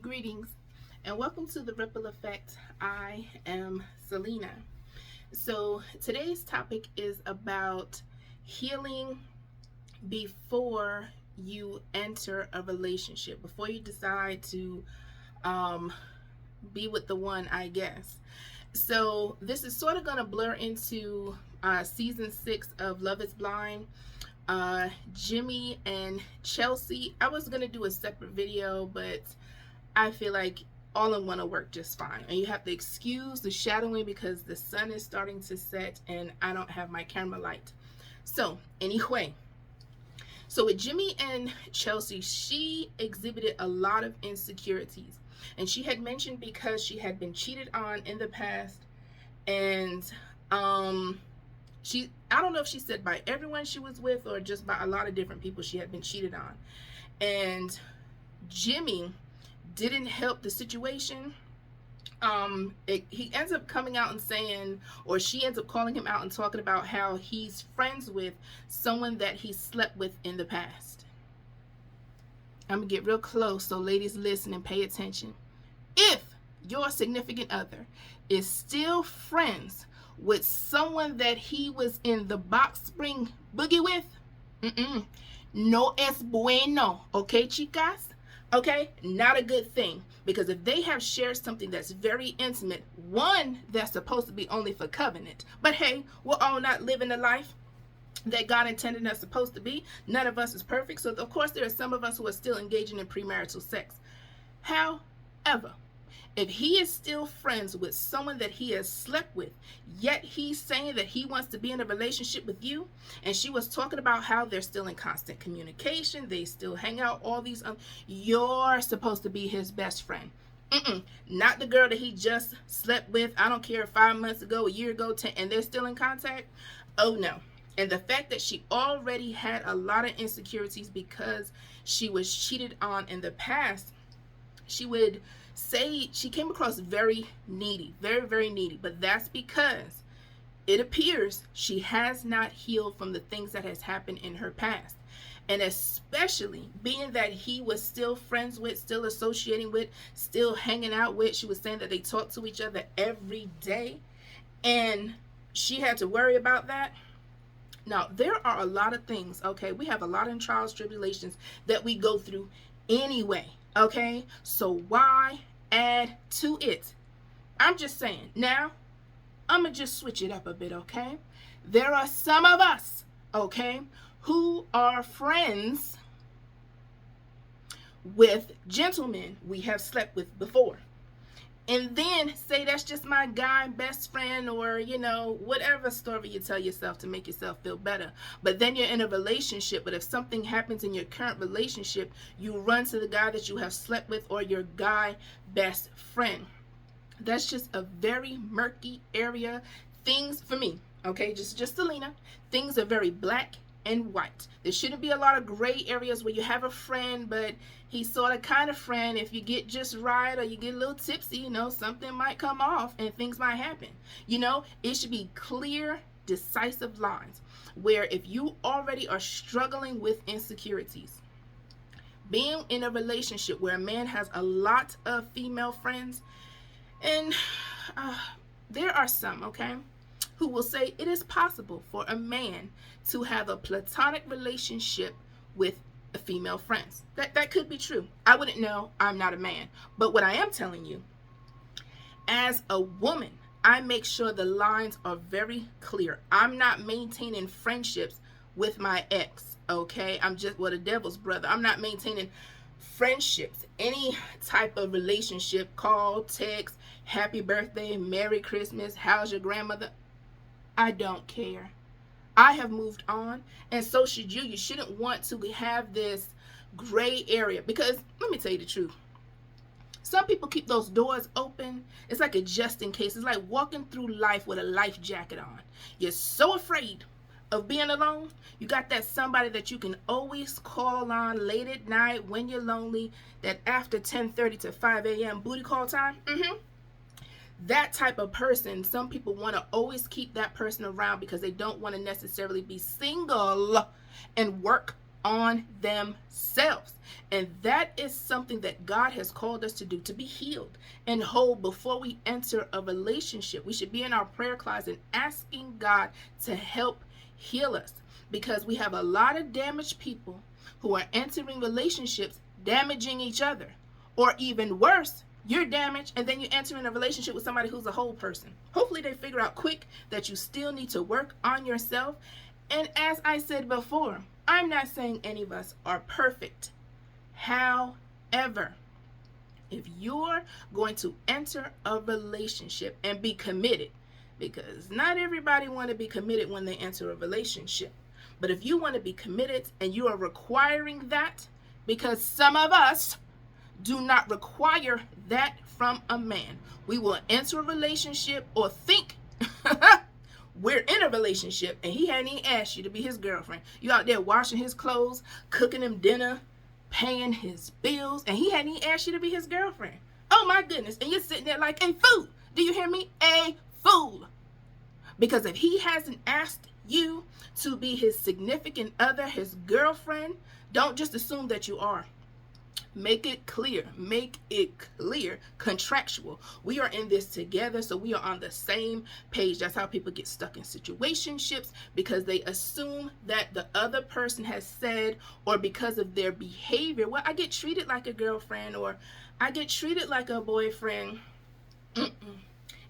Greetings and welcome to the Ripple Effect. I am Selena. So, today's topic is about healing before you enter a relationship, before you decide to um, be with the one, I guess. So, this is sort of going to blur into season 6 of Love is Blind. Jimmy and Chelsea. I was going to do a separate video, but I feel like all in one will work just fine. And you have to excuse the shadowing because the sun is starting to set and I don't have my camera light. So anyway, so with Jimmy and Chelsea, she exhibited a lot of insecurities. And she had mentioned because she had been cheated on in the past. And I don't know if she said by everyone she was with or just by a lot of different people she had been cheated on. And Jimmy didn't help the situation. He ends up coming out and saying, or she ends up calling him out and talking about how he's friends with someone that he slept with in the past. I'm gonna get real close, so ladies listen and pay attention. If your significant other is still friends with someone that he was in the Box Spring Boogie with, no es bueno, okay, chicas? Okay, not a good thing, because if they have shared something that's very intimate, one that's supposed to be only for covenant, but hey, we're all not living the life that God intended us supposed to be. None of us is perfect, so of course there are some of us who are still engaging in premarital sex. However, if he is still friends with someone that he has slept with, yet he's saying that he wants to be in a relationship with you, and she was talking about how they're still in constant communication, they still hang out, all these, you're supposed to be his best friend. Not the girl that he just slept with, I don't care, 5 months ago, a year ago, 10, and they're still in contact. Oh no. And the fact that she already had a lot of insecurities because she was cheated on in the past, she would say she came across very needy, very, very needy. But that's because it appears she has not healed from the things that has happened in her past. And especially being that he was still friends with, still associating with, still hanging out with. She was saying that they talked to each other every day. And she had to worry about that. Now, there are a lot of things, okay? We have a lot of trials, tribulations that we go through anyway. Okay, so why add to it? I'm just saying. Now, I'm going to just switch it up a bit, okay? There are some of us, okay, who are friends with gentlemen we have slept with before. And then say that's just my guy best friend, or whatever story you tell yourself to make yourself feel better. But then you're in a relationship, but if something happens in your current relationship, you run to the guy that you have slept with or your guy best friend. That's just a very murky area. Things, for me, okay, just Selena, things are very black and white. There shouldn't be a lot of gray areas where you have a friend, but he's sort of kind of friend. If you get just right or you get a little tipsy, something might come off and things might happen. It should be clear, decisive lines where if you already are struggling with insecurities, being in a relationship where a man has a lot of female friends, and there are some, okay, who will say it is possible for a man to have a platonic relationship with a female friends. That could be true. I wouldn't know. I'm not a man. But what I am telling you, as a woman, I make sure the lines are very clear. I'm not maintaining friendships with my ex, okay? I'm just, the devil's brother. I'm not maintaining friendships, any type of relationship, call, text, happy birthday, Merry Christmas, how's your grandmother? I don't care. I have moved on, and so should you. You shouldn't want to have this gray area, because let me tell you the truth. Some people keep those doors open. It's like a just in case. It's like walking through life with a life jacket on. You're so afraid of being alone. You got that somebody that you can always call on late at night when you're lonely, that after 10:30 to 5 a.m. booty call time. That type of person, some people want to always keep that person around because they don't want to necessarily be single and work on themselves. And that is something that God has called us to do, to be healed and whole before we enter a relationship. We should be in our prayer closet asking God to help heal us, because we have a lot of damaged people who are entering relationships damaging each other. Or even worse, you're damaged and then you enter in a relationship with somebody who's a whole person. Hopefully they figure out quick that you still need to work on yourself. And as I said before, I'm not saying any of us are perfect. However, if you're going to enter a relationship and be committed, because not everybody want to be committed when they enter a relationship, but if you want to be committed and you are requiring that, because some of us do not require that from a man. We will enter a relationship or think we're in a relationship and he hadn't even asked you to be his girlfriend. You out there washing his clothes, cooking him dinner, paying his bills, and he hadn't even asked you to be his girlfriend. Oh my goodness. And you're sitting there like a fool. Do you hear me? A fool. Because if he hasn't asked you to be his significant other, his girlfriend, don't just assume that you are. Make it clear, contractual. We are in this together, so we are on the same page. That's how people get stuck in situationships, because they assume that the other person has said, or because of their behavior, well, I get treated like a girlfriend, or I get treated like a boyfriend.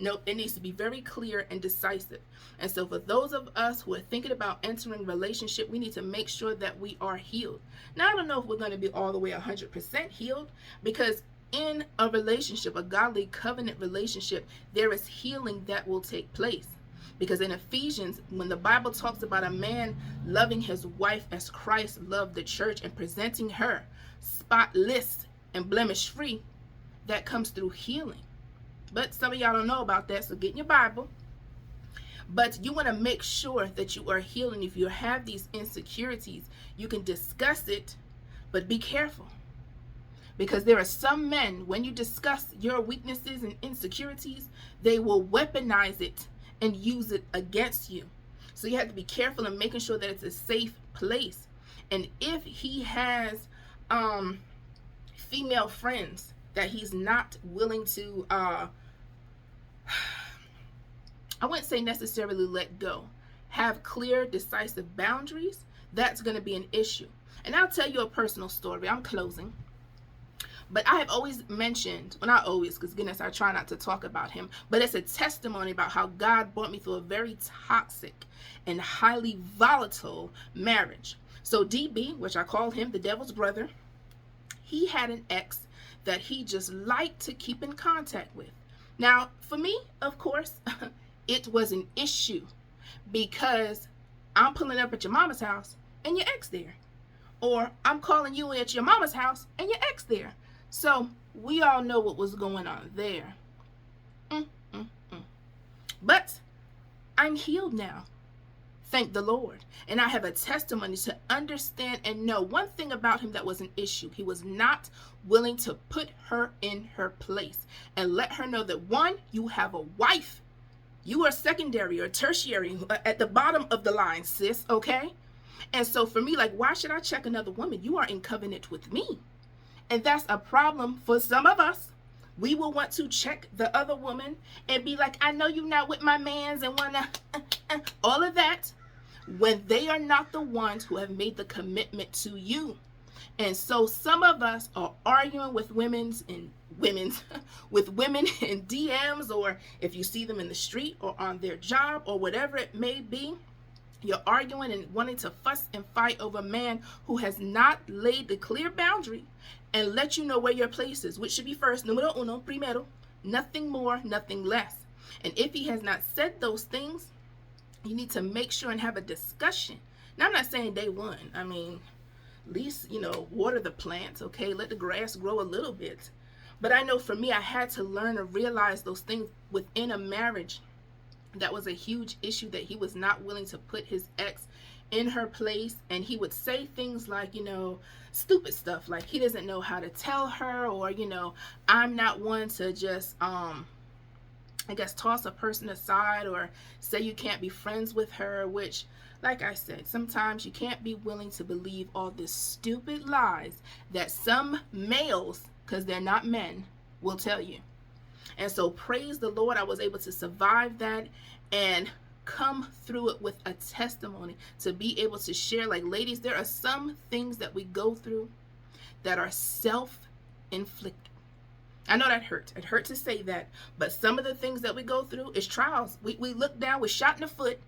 No, it needs to be very clear and decisive. And so for those of us who are thinking about entering a relationship, we need to make sure that we are healed. Now, I don't know if we're going to be all the way 100% healed, because in a relationship, a godly covenant relationship, there is healing that will take place. Because in Ephesians, when the Bible talks about a man loving his wife as Christ loved the church and presenting her spotless and blemish free, that comes through healing. But some of y'all don't know about that, so get in your Bible. But you want to make sure that you are healing. If you have these insecurities, you can discuss it, but be careful. Because there are some men, when you discuss your weaknesses and insecurities, they will weaponize it and use it against you. So you have to be careful in making sure that it's a safe place. And if he has female friends that he's not willing to I wouldn't say necessarily let go, have clear, decisive boundaries, that's going to be an issue. And I'll tell you a personal story. I'm closing. But I have always mentioned, well, not always, because goodness, I try not to talk about him, but it's a testimony about how God brought me through a very toxic and highly volatile marriage. So DB, which I call him the devil's brother, he had an ex that he just liked to keep in contact with. Now, for me, of course, it was an issue, because I'm pulling up at your mama's house and your ex there. Or I'm calling you at your mama's house and your ex there. So we all know what was going on there. But I'm healed now. Thank the Lord. And I have a testimony to understand and know one thing about him that was an issue. He was not willing to put her in her place and let her know that, one, you have a wife. You are secondary or tertiary at the bottom of the line, sis, okay? And so for me, like, why should I check another woman? You are in covenant with me. And that's a problem for some of us. We will want to check the other woman and be like, I know you're not with my mans and wanna all of that, when they are not the ones who have made the commitment to you. And so some of us are arguing with women in DMs, or if you see them in the street or on their job or whatever it may be. You're arguing and wanting to fuss and fight over a man who has not laid the clear boundary and let you know where your place is, which should be first, numero uno, primero, nothing more, nothing less. And if he has not said those things, you need to make sure and have a discussion. Now, I'm not saying day one. I mean, at least, water the plants, okay? Let the grass grow a little bit. But I know for me, I had to learn to realize those things within a marriage. That was a huge issue, that he was not willing to put his ex in her place. And he would say things like, stupid stuff, like he doesn't know how to tell her, or, I'm not one to just I guess, toss a person aside or say you can't be friends with her, which, like I said, sometimes you can't be willing to believe all this stupid lies that some males, because they're not men, will tell you. And so praise the Lord, I was able to survive that and come through it with a testimony to be able to share. Like, ladies, there are some things that we go through that are self-inflicted. I know that hurt. It hurt to say that, but some of the things that we go through is trials. We look down, we're shot in the foot,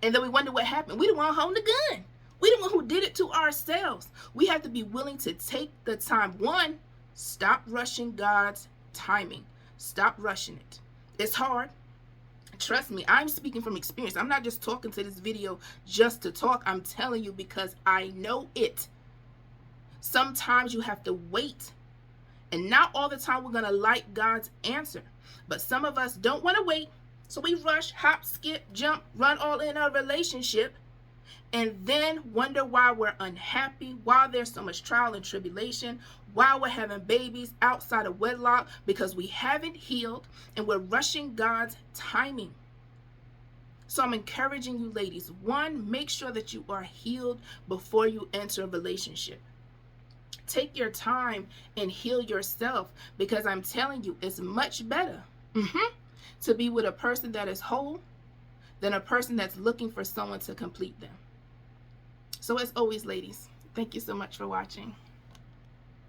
and then we wonder what happened. We the one holding the gun. We the one who did it to ourselves. We have to be willing to take the time. One, stop rushing God's timing. Stop rushing it. It's hard. Trust me, I'm speaking from experience. I'm not just talking to this video just to talk. I'm telling you because I know it. Sometimes you have to wait. And not all the time we're going to like God's answer. But some of us don't want to wait. So we rush, hop, skip, jump, run all in a relationship. And then wonder why we're unhappy, why there's so much trial and tribulation, why we're having babies outside of wedlock, because we haven't healed and we're rushing God's timing. So I'm encouraging you, ladies. One, make sure that you are healed before you enter a relationship. Take your time and heal yourself, because I'm telling you, it's much better to be with a person that is whole than a person that's looking for someone to complete them. So as always, ladies, thank you so much for watching.